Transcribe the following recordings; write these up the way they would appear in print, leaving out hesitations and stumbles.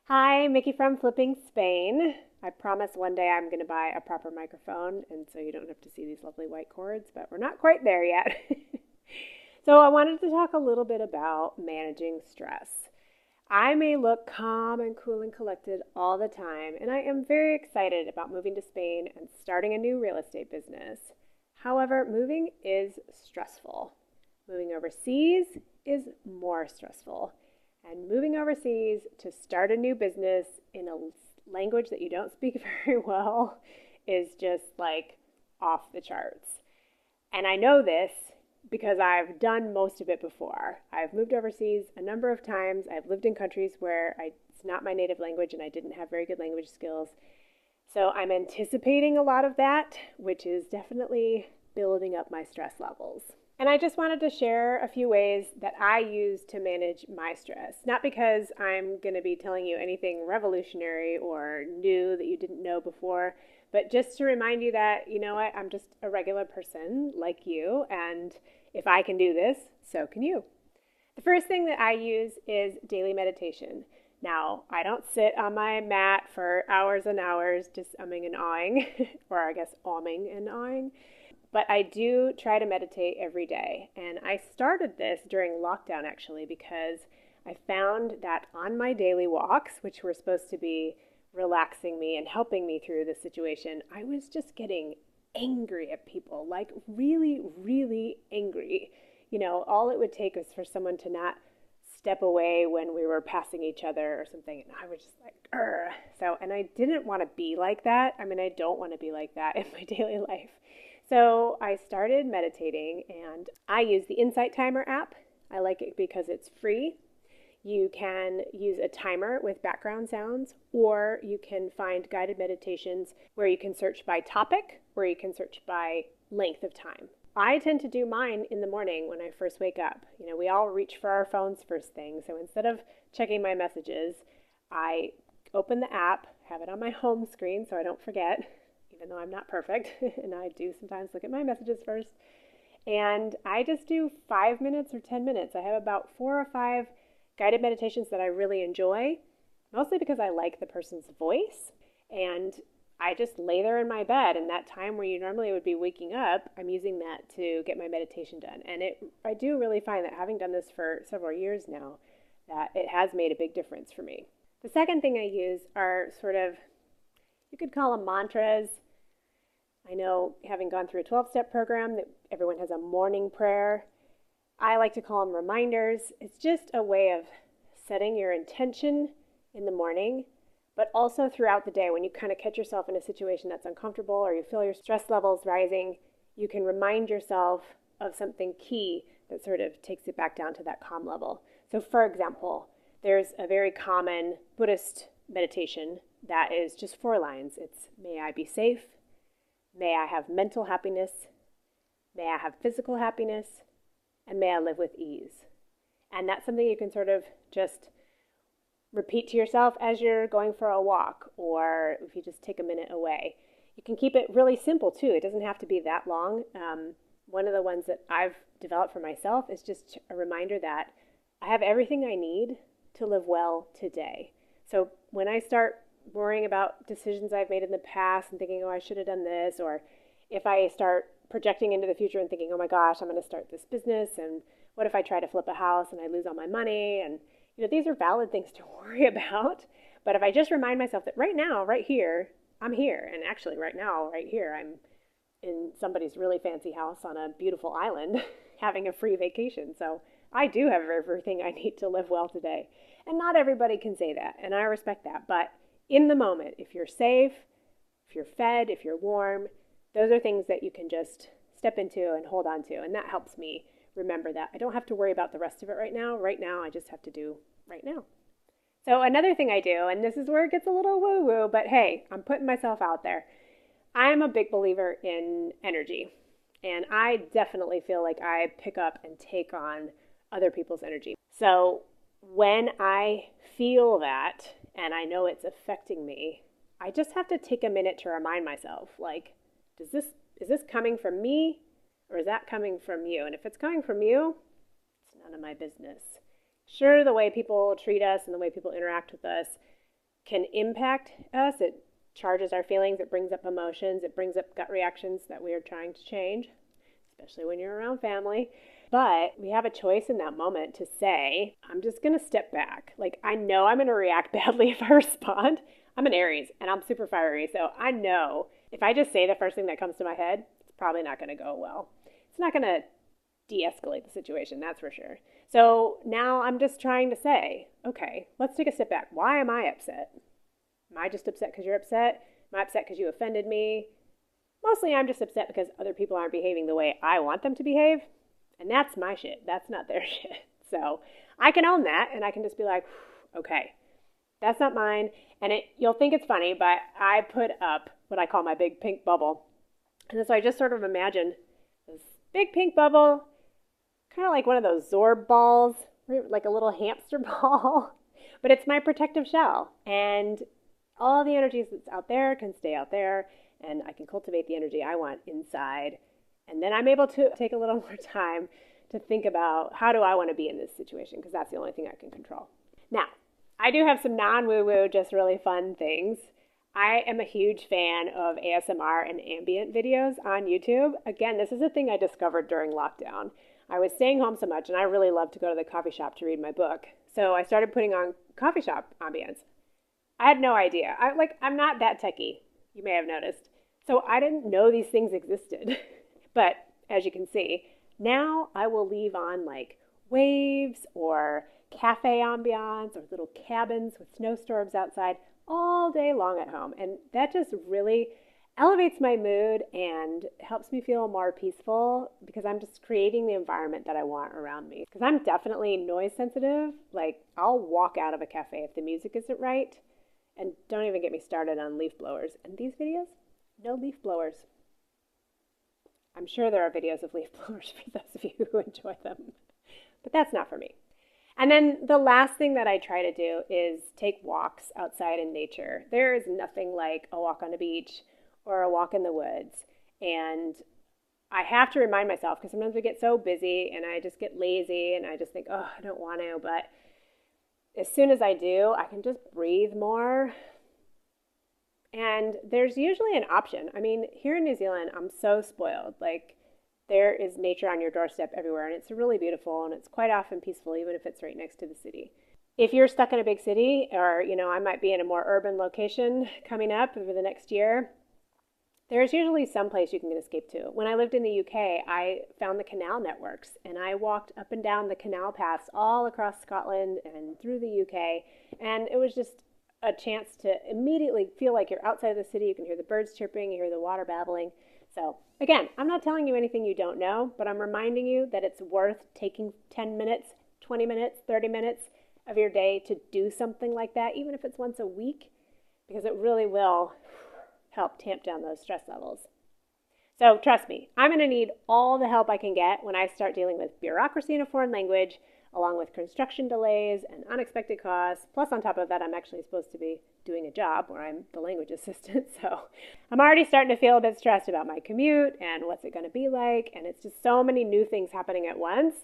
Hi, Mickey from Flipping Spain. I promise one day I'm going to buy a proper microphone, and so you don't have to see these lovely white cords, but we're not quite there yet. So, I wanted to talk a little bit about managing stress. I may look calm and cool and collected all the time, and I am very excited about moving to Spain and starting a new real estate business. However, moving is stressful. Moving overseas is more stressful. And moving overseas to start a new business in a language that you don't speak very well is just like off the charts. And I know this because I've done most of it before. I've moved overseas a number of times. I've lived in countries where it's not my native language and I didn't have very good language skills. So I'm anticipating a lot of that, which is definitely building up my stress levels. And I just wanted to share a few ways that I use to manage my stress. Not because I'm going to be telling you anything revolutionary or new that you didn't know before, but just to remind you that, you know what, I'm just a regular person like you, and if I can do this, so can you. The first thing that I use is daily meditation. Now, I don't sit on my mat for hours and hours just umming and ahhing, or I guess ahming and ahhing. But I do try to meditate every day. And I started this during lockdown actually because I found that on my daily walks, which were supposed to be relaxing me and helping me through the situation, I was just getting angry at people, like really, really angry. You know, all it would take was for someone to not step away when we were passing each other or something. And I was just like, Urgh. So, and I didn't want to be like that. I mean, I don't want to be like that in my daily life. So I started meditating and I use the Insight Timer app. I like it because it's free. You can use a timer with background sounds, or you can find guided meditations where you can search by topic, or you can search by length of time. I tend to do mine in the morning when I first wake up. You know, we all reach for our phones first thing. So instead of checking my messages, I open the app, have it on my home screen so I don't forget, even though I'm not perfect, and I do sometimes look at my messages first. And I just do 5 minutes or 10 minutes. I have about 4 or 5 guided meditations that I really enjoy, mostly because I like the person's voice. And I just lay there in my bed, and that time where you normally would be waking up, I'm using that to get my meditation done. And I do really find that having done this for several years now, that it has made a big difference for me. The second thing I use are sort of, you could call them mantras. I know, having gone through a 12-step program, that everyone has a morning prayer. I like to call them reminders. It's just a way of setting your intention in the morning, but also throughout the day when you kind of catch yourself in a situation that's uncomfortable or you feel your stress levels rising, you can remind yourself of something key that sort of takes it back down to that calm level. So for example, there's a very common Buddhist meditation that is just 4 lines. It's, may I be safe, may I have mental happiness, may I have physical happiness, and may I live with ease. And that's something you can sort of just repeat to yourself as you're going for a walk, or if you just take a minute away. You can keep it really simple too. It doesn't have to be that long. One of the ones that I've developed for myself is just a reminder that I have everything I need to live well today. So when I start worrying about decisions I've made in the past and thinking, oh, I should have done this, or if I start projecting into the future and thinking, oh my gosh, I'm going to start this business, and what if I try to flip a house and I lose all my money? And you know, these are valid things to worry about. But if I just remind myself that right now, right here, I'm here, and actually right now, right here, I'm in somebody's really fancy house on a beautiful island having a free vacation. So I do have everything I need to live well today. And not everybody can say that, and I respect that. But in the moment, if you're safe, if you're fed, if you're warm, those are things that you can just step into and hold on to. And that helps me remember that I don't have to worry about the rest of it right now. Right now, I just have to do right now. So another thing I do, and this is where it gets a little woo-woo, but hey, I'm putting myself out there. I'm a big believer in energy. And I definitely feel like I pick up and take on other people's energy. So when I feel that, and I know it's affecting me, I just have to take a minute to remind myself, like, is this coming from me, or is that coming from you? And if it's coming from you, it's none of my business. Sure, the way people treat us and the way people interact with us can impact us. It charges our feelings, it brings up emotions, it brings up gut reactions that we are trying to change, especially when you're around family. But we have a choice in that moment to say, I'm just going to step back. Like, I know I'm going to react badly if I respond. I'm an Aries and I'm super fiery. So I know if I just say the first thing that comes to my head, it's probably not going to go well. It's not going to de-escalate the situation, that's for sure. So now I'm just trying to say, okay, let's take a step back. Why am I upset? Am I just upset because you're upset? Am I upset because you offended me? Mostly I'm just upset because other people aren't behaving the way I want them to behave. And that's my shit. That's not their shit. So I can own that and I can just be like, okay, that's not mine. And you'll think it's funny, but I put up what I call my big pink bubble. And so I just sort of imagine this big pink bubble, kind of like one of those Zorb balls, like a little hamster ball. But it's my protective shell. And all the energies that's out there can stay out there. And I can cultivate the energy I want inside. And then I'm able to take a little more time to think about how do I want to be in this situation, because that's the only thing I can control. Now, I do have some non-woo-woo, just really fun things. I am a huge fan of ASMR and ambient videos on YouTube. Again, this is a thing I discovered during lockdown. I was staying home so much and I really love to go to the coffee shop to read my book. So I started putting on coffee shop ambience. I had no idea. I'm not that techie, you may have noticed. So I didn't know these things existed. But as you can see, now I will leave on like waves or cafe ambiance or little cabins with snowstorms outside all day long at home. And that just really elevates my mood and helps me feel more peaceful because I'm just creating the environment that I want around me. Because I'm definitely noise sensitive. Like, I'll walk out of a cafe if the music isn't right. And don't even get me started on leaf blowers. And these videos, no leaf blowers. I'm sure there are videos of leaf blowers for those of you who enjoy them, but that's not for me. And then the last thing that I try to do is take walks outside in nature. There is nothing like a walk on a beach or a walk in the woods. And I have to remind myself, because sometimes we get so busy and I just get lazy and I just think, oh, I don't want to. But as soon as I do, I can just breathe more. And there's usually an option. I mean, here in New Zealand, I'm so spoiled. Like, there is nature on your doorstep everywhere, and it's really beautiful, and it's quite often peaceful, even if it's right next to the city. If you're stuck in a big city, or, I might be in a more urban location coming up over the next year, there's usually some place you can escape to. When I lived in the UK, I found the canal networks, and I walked up and down the canal paths all across Scotland and through the UK, and it was just a chance to immediately feel like you're outside of the city. You can hear the birds chirping, you hear the water babbling. So again, I'm not telling you anything you don't know, but I'm reminding you that it's worth taking 10 minutes, 20 minutes, 30 minutes of your day to do something like that, even if it's once a week, because it really will help tamp down those stress levels. So trust me, I'm going to need all the help I can get when I start dealing with bureaucracy in a foreign language, along with construction delays and unexpected costs. Plus, on top of that, I'm actually supposed to be doing a job where I'm the language assistant. So I'm already starting to feel a bit stressed about my commute and what's it going to be like. And it's just so many new things happening at once.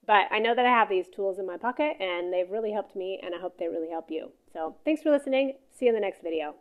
But I know that I have these tools in my pocket and they've really helped me, and I hope they really help you. So thanks for listening. See you in the next video.